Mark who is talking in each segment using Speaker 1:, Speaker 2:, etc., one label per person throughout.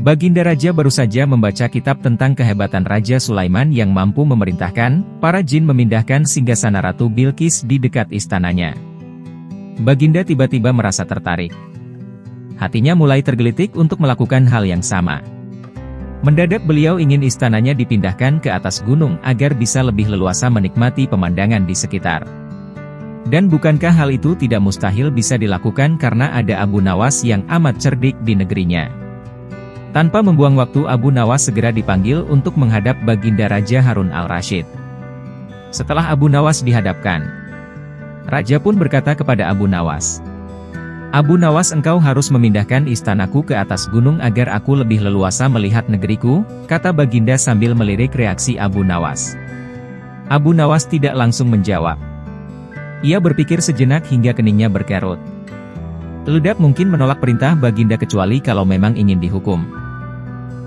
Speaker 1: Baginda Raja baru saja membaca kitab tentang kehebatan Raja Sulaiman yang mampu memerintahkan para jin memindahkan singgasana Ratu Bilqis di dekat istananya. Baginda tiba-tiba merasa tertarik. Hatinya mulai tergelitik untuk melakukan hal yang sama. Mendadak beliau ingin istananya dipindahkan ke atas gunung agar bisa lebih leluasa menikmati pemandangan di sekitar. Dan bukankah hal itu tidak mustahil bisa dilakukan karena ada Abu Nawas yang amat cerdik di negerinya? Tanpa membuang waktu, Abu Nawas segera dipanggil untuk menghadap Baginda Raja Harun al-Rasyid. Setelah Abu Nawas dihadapkan, Raja pun berkata kepada Abu Nawas, "Abu Nawas, engkau harus memindahkan istanaku ke atas gunung agar aku lebih leluasa melihat negeriku," kata Baginda sambil melirik reaksi Abu Nawas. Abu Nawas tidak langsung menjawab. Ia berpikir sejenak hingga keningnya berkerut. Tidak mungkin menolak perintah Baginda kecuali kalau memang ingin dihukum.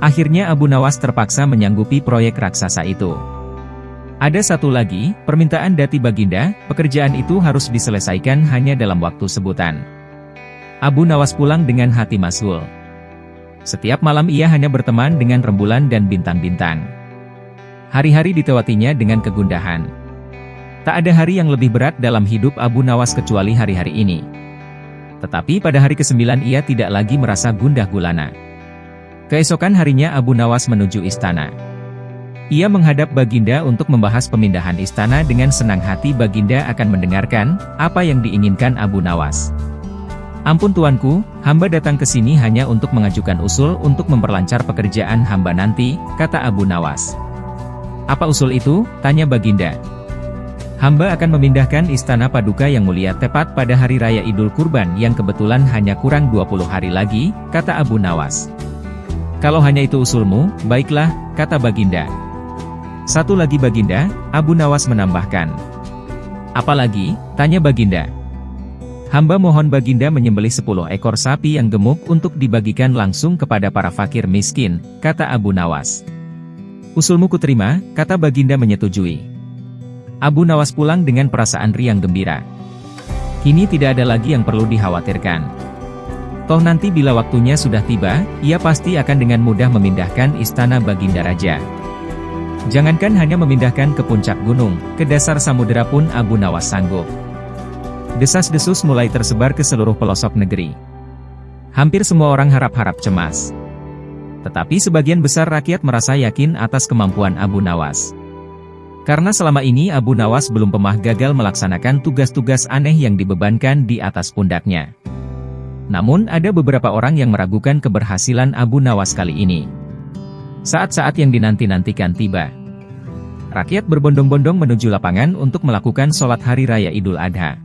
Speaker 1: Akhirnya Abu Nawas terpaksa menyanggupi proyek raksasa itu. Ada satu lagi, permintaan dati Baginda, pekerjaan itu harus diselesaikan hanya dalam waktu sebutan. Abu Nawas pulang dengan hati masgul. Setiap malam ia hanya berteman dengan rembulan dan bintang-bintang. Hari-hari ditewatinya dengan kegundahan. Tak ada hari yang lebih berat dalam hidup Abu Nawas kecuali hari-hari ini. Tetapi pada hari ke-9 ia tidak lagi merasa gundah gulana. Keesokan harinya Abu Nawas menuju istana. Ia menghadap Baginda untuk membahas pemindahan istana. Dengan senang hati Baginda akan mendengarkan apa yang diinginkan Abu Nawas. "Ampun tuanku, hamba datang ke sini hanya untuk mengajukan usul untuk memperlancar pekerjaan hamba nanti," kata Abu Nawas. "Apa usul itu?" tanya Baginda. "Hamba akan memindahkan istana Paduka yang mulia tepat pada hari raya Idul Kurban yang kebetulan hanya kurang 20 hari lagi," kata Abu Nawas. "Kalau hanya itu usulmu, baiklah," kata Baginda. "Satu lagi Baginda," Abu Nawas menambahkan. "Apa lagi?" tanya Baginda. "Hamba mohon Baginda menyembelih 10 ekor sapi yang gemuk untuk dibagikan langsung kepada para fakir miskin," kata Abu Nawas. "Usulmu kuterima," kata Baginda menyetujui. Abu Nawas pulang dengan perasaan riang gembira. Kini tidak ada lagi yang perlu dikhawatirkan. Toh nanti bila waktunya sudah tiba, ia pasti akan dengan mudah memindahkan istana Baginda Raja. Jangankan hanya memindahkan ke puncak gunung, ke dasar samudera pun Abu Nawas sanggup. Desas-desus mulai tersebar ke seluruh pelosok negeri. Hampir semua orang harap-harap cemas. Tetapi sebagian besar rakyat merasa yakin atas kemampuan Abu Nawas. Karena selama ini Abu Nawas belum pernah gagal melaksanakan tugas-tugas aneh yang dibebankan di atas pundaknya. Namun ada beberapa orang yang meragukan keberhasilan Abu Nawas kali ini. Saat-saat yang dinanti-nantikan tiba. Rakyat berbondong-bondong menuju lapangan untuk melakukan sholat hari raya Idul Adha.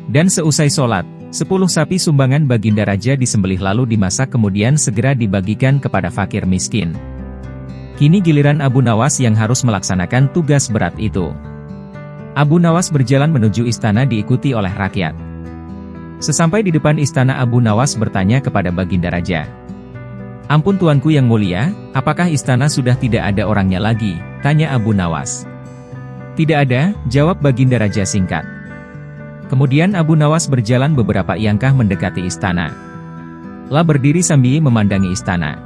Speaker 1: Dan seusai sholat, 10 sapi sumbangan Baginda Raja disembelih lalu dimasak kemudian segera dibagikan kepada fakir miskin. Kini giliran Abu Nawas yang harus melaksanakan tugas berat itu. Abu Nawas berjalan menuju istana diikuti oleh rakyat. Sesampai di depan istana Abu Nawas bertanya kepada Baginda Raja. "Ampun tuanku yang mulia, apakah istana sudah tidak ada orangnya lagi?" tanya Abu Nawas. "Tidak ada," jawab Baginda Raja singkat. Kemudian Abu Nawas berjalan beberapa langkah mendekati istana. Lah berdiri sambil memandangi istana.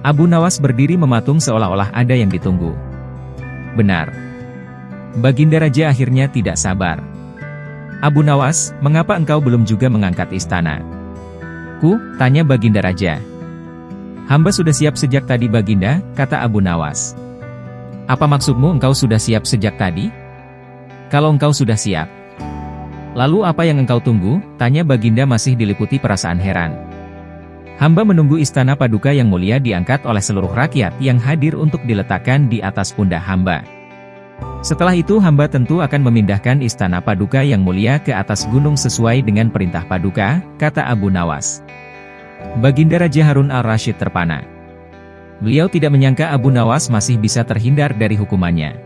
Speaker 1: Abu Nawas berdiri mematung seolah-olah ada yang ditunggu. Benar. Baginda Raja akhirnya tidak sabar. "Abu Nawas, mengapa engkau belum juga mengangkat istana?" Tanya Baginda Raja. "Hamba sudah siap sejak tadi Baginda," kata Abu Nawas. "Apa maksudmu engkau sudah siap sejak tadi? Kalau engkau sudah siap, lalu apa yang engkau tunggu?" tanya Baginda masih diliputi perasaan heran. "Hamba menunggu istana Paduka yang mulia diangkat oleh seluruh rakyat yang hadir untuk diletakkan di atas pundak hamba. Setelah itu hamba tentu akan memindahkan istana Paduka yang mulia ke atas gunung sesuai dengan perintah Paduka," kata Abu Nawas. Baginda Raja Harun al-Rasyid terpana. Beliau tidak menyangka Abu Nawas masih bisa terhindar dari hukumannya.